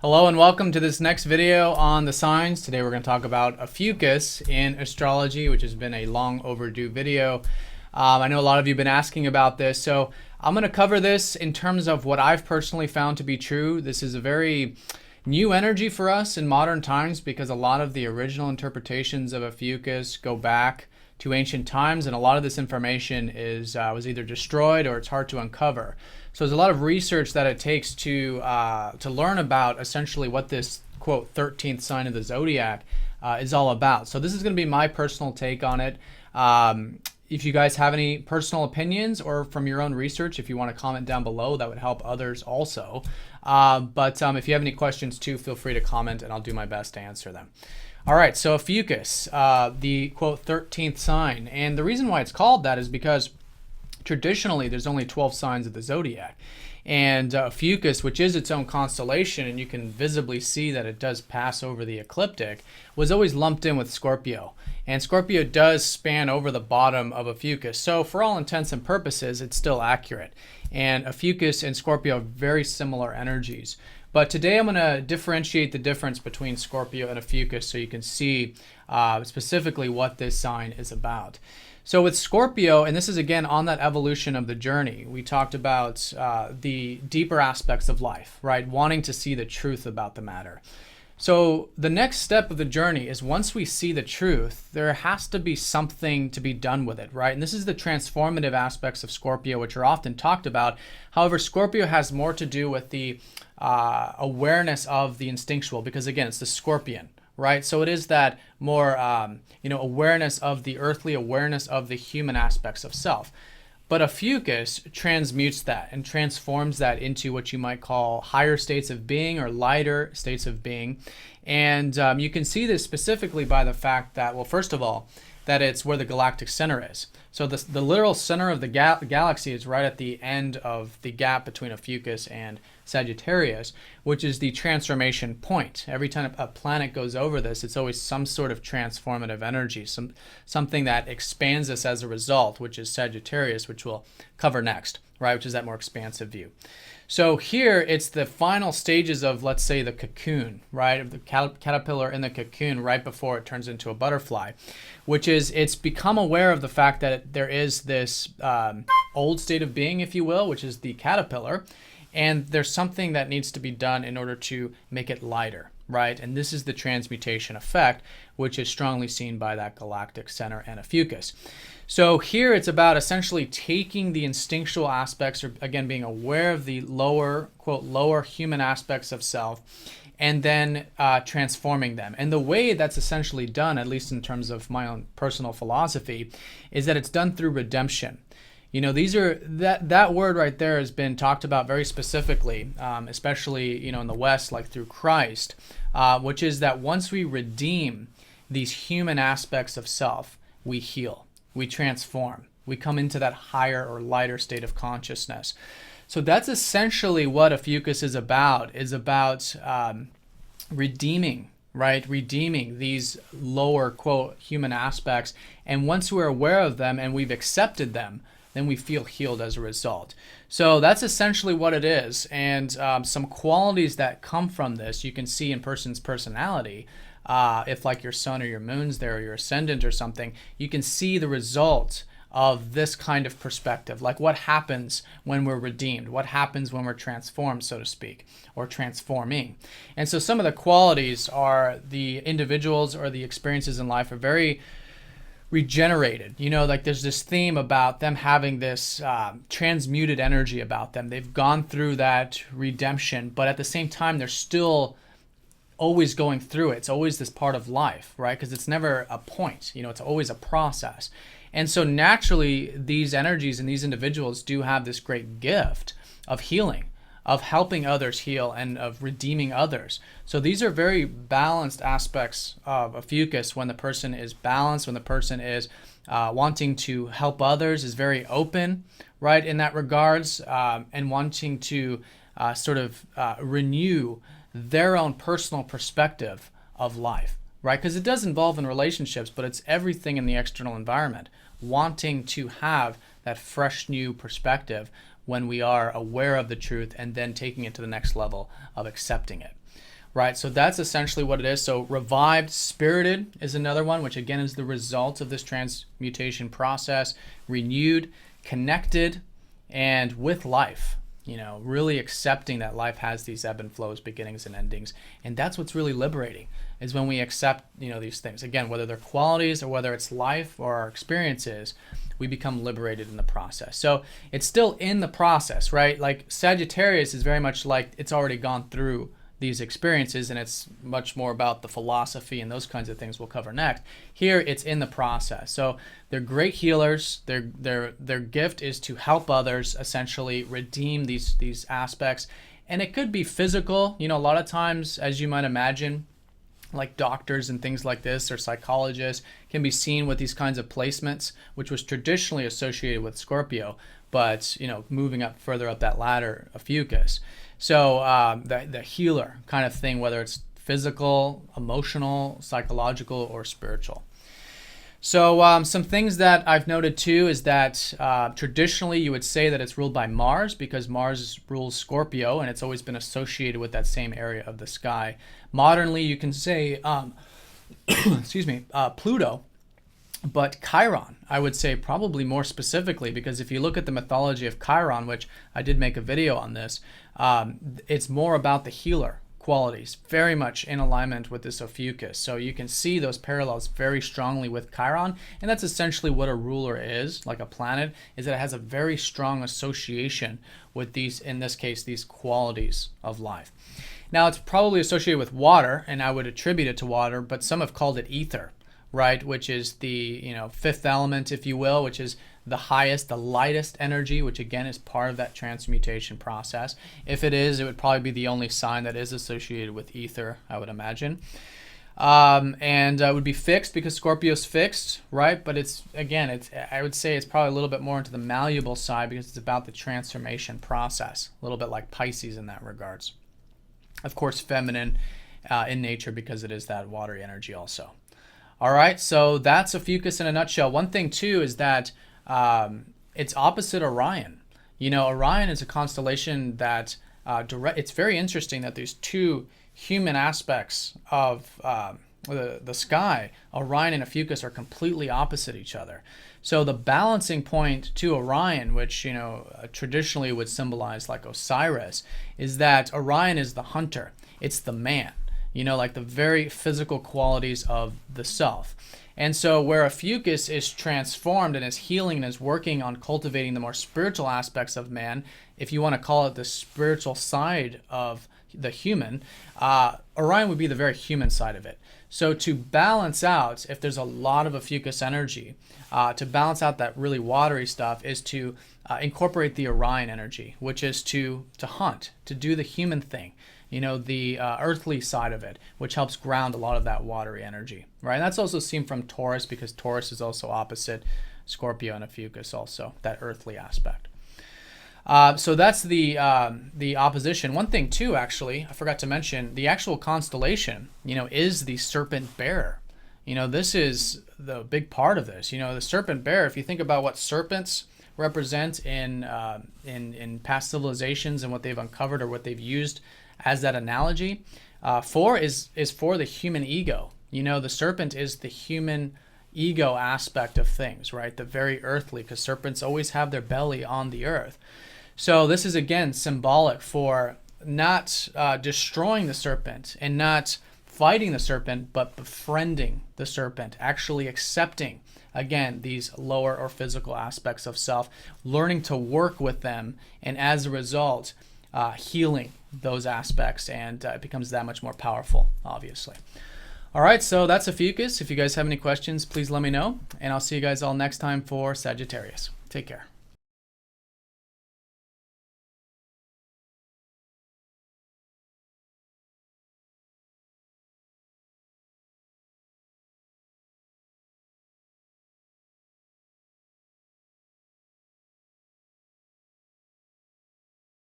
Hello and welcome to this next video on the signs. Today we're going to talk about Ophiuchus in astrology, which has been a long overdue video. I know a lot of you have been asking about this, so I'm going to cover this in terms of what I've personally found to be true. This is a very new energy for us in modern times because a lot of the original interpretations of Ophiuchus go back to ancient times, and a lot of this information is was either destroyed or it's hard to uncover. So there's a lot of research that it takes to learn about essentially what this quote 13th sign of the zodiac is all about. So this is going to be my personal take on it. If you guys have any personal opinions or from your own research, if you want to comment down below, that would help others also. But if you have any questions too, feel free to comment and I'll do my best to answer them. All right, so Ophiuchus, the quote 13th sign, and the reason why it's called that is because traditionally there's only 12 signs of the zodiac, and Ophiuchus, which is its own constellation, and you can visibly see that it does pass over the ecliptic, was always lumped in with Scorpio, and Scorpio does span over the bottom of Ophiuchus, so for all intents and purposes it's still accurate, and Ophiuchus and Scorpio have very similar energies. But today I'm going to differentiate the difference between Scorpio and Ophiuchus so you can see specifically what this sign is about. So with Scorpio, and this is again on that evolution of the journey, we talked about the deeper aspects of life, right? Wanting to see the truth about the matter. So the next step of the journey is once we see the truth, there has to be something to be done with it, right? And this is the transformative aspects of Scorpio, which are often talked about. However, Scorpio has more to do with the awareness of the instinctual, because again, it's the scorpion, right? So it is that more, awareness of the earthly, awareness of the human aspects of self. But Ophiuchus transmutes that and transforms that into what you might call higher states of being or lighter states of being. And you can see this specifically by the fact that, well, first of all, that it's where the galactic center is. So the literal center of the galaxy is right at the end of the gap between Ophiuchus and Sagittarius, which is the transformation point. Every time a planet goes over this, it's always some sort of transformative energy, something that expands us as a result, which is Sagittarius, which we'll cover next, right? Which is that more expansive view. So here it's the final stages of, let's say, the cocoon, right? Of the caterpillar in the cocoon right before it turns into a butterfly, which is it's become aware of the fact that there is this old state of being, if you will, which is the caterpillar, and there's something that needs to be done in order to make it lighter, right? And this is the transmutation effect, which is strongly seen by that galactic center and Ophiuchus. So here it's about essentially taking the instinctual aspects, or again being aware of the lower, quote, lower human aspects of self, and then transforming them. And the way that's essentially done, at least in terms of my own personal philosophy, is that it's done through redemption. You know, these are that word right there has been talked about very specifically, especially in the West, like through Christ, which is that once we redeem these human aspects of self, we heal, we transform, we come into that higher or lighter state of consciousness. So that's essentially what Ophiuchus is about redeeming, right? Redeeming these lower, quote, human aspects. And once we're aware of them and we've accepted them, then we feel healed as a result. So that's essentially what it is. And some qualities that come from this, you can see in person's personality. If like your sun or your moon's there or your ascendant or something, you can see the result of this kind of perspective. Like what happens when we're redeemed? What happens when we're transformed, so to speak, or transforming? And so some of the qualities are the individuals or the experiences in life are very regenerated. Like there's this theme about them having this transmuted energy about them. They've gone through that redemption, but at the same time, they're still always going through it. It's always this part of life, right? Because it's never a point, it's always a process. And so naturally, these energies and these individuals do have this great gift of healing, of helping others heal, and of redeeming others. So these are very balanced aspects of Ophiuchus. When the person is balanced, when the person is wanting to help others, is very open, right, in that regards, and wanting to renew their own personal perspective of life, right? Because it does involve in relationships, but it's everything in the external environment, wanting to have that fresh new perspective when we are aware of the truth and then taking it to the next level of accepting it. right? So that's essentially what it is. So revived, spirited is another one, which again is the result of this transmutation process. Renewed, connected, and with life. You know, really accepting that life has these ebb and flows, beginnings and endings. And that's what's really liberating, is when we accept, you know, these things. Again, whether they're qualities or whether it's life or our experiences, we become liberated in the process. So it's still in the process, right? Like Sagittarius is very much like it's already gone through these experiences, and it's much more about the philosophy and those kinds of things we'll cover next. Here it's in the process. So they're great healers. Their gift is to help others essentially redeem these aspects. And it could be physical. You know, a lot of times, as you might imagine, like doctors and things like this, or psychologists, can be seen with these kinds of placements, which was traditionally associated with Scorpio, but, you know, moving up further up that ladder, Ophiuchus. So the healer kind of thing, whether it's physical, emotional, psychological, or spiritual. So some things that I've noted too is that traditionally you would say that it's ruled by Mars, because Mars rules Scorpio, and it's always been associated with that same area of the sky. Modernly, you can say, excuse me, Pluto. But Chiron, I would say probably more specifically, because if you look at the mythology of Chiron, which I did make a video on this, it's more about the healer qualities, very much in alignment with this Ophiuchus. So you can see those parallels very strongly with Chiron, and that's essentially what a ruler is, like a planet, is that it has a very strong association with these, in this case, these qualities of life. Now, it's probably associated with water, and I would attribute it to water, but some have called it ether, right, which is the, you know, fifth element, if you will, which is the highest, the lightest energy, which again is part of that transmutation process. If it is, it would probably be the only sign that is associated with ether, I would imagine. And it would be fixed, because Scorpio's fixed, right? But it's, again, it's, I would say it's probably a little bit more into the malleable side, because it's about the transformation process, a little bit like Pisces in that regards. Of course, feminine in nature, because it is that watery energy also. All right, so that's Ophiuchus in a nutshell. One thing too is that it's opposite Orion. You know, Orion is a constellation that it's very interesting that there's two human aspects of the sky. Orion and Ophiuchus are completely opposite each other. So the balancing point to Orion, which, you know, traditionally would symbolize like Osiris, is that Orion is the hunter. It's the man. You know, like the very physical qualities of the self. And so where Ophiuchus is transformed and is healing and is working on cultivating the more spiritual aspects of man, if you want to call it the spiritual side of the human, Orion would be the very human side of it. So to balance out, if there's a lot of Ophiuchus energy, to balance out that really watery stuff is to incorporate the Orion energy, which is to hunt, to do the human thing. You know, the earthly side of it, which helps ground a lot of that watery energy, right? And that's also seen from Taurus, because Taurus is also opposite Scorpio and Ophiuchus also, that earthly aspect. So that's the opposition. One thing too, actually, I forgot to mention, the actual constellation, you know, is the serpent bearer. You know, this is the big part of this. You know, the serpent bearer, if you think about what serpents represent in past civilizations and what they've uncovered or what they've used as that analogy, four is for the human ego. You know, the serpent is the human ego aspect of things, right? The very earthly, because serpents always have their belly on the earth. So this is, again, symbolic for not destroying the serpent and not fighting the serpent, but befriending the serpent, actually accepting, again, these lower or physical aspects of self, learning to work with them, and as a result, healing those aspects, and it becomes that much more powerful, obviously. All right, so that's Ophiuchus. If you guys have any questions, please let me know, and I'll see you guys all next time for Sagittarius. Take care.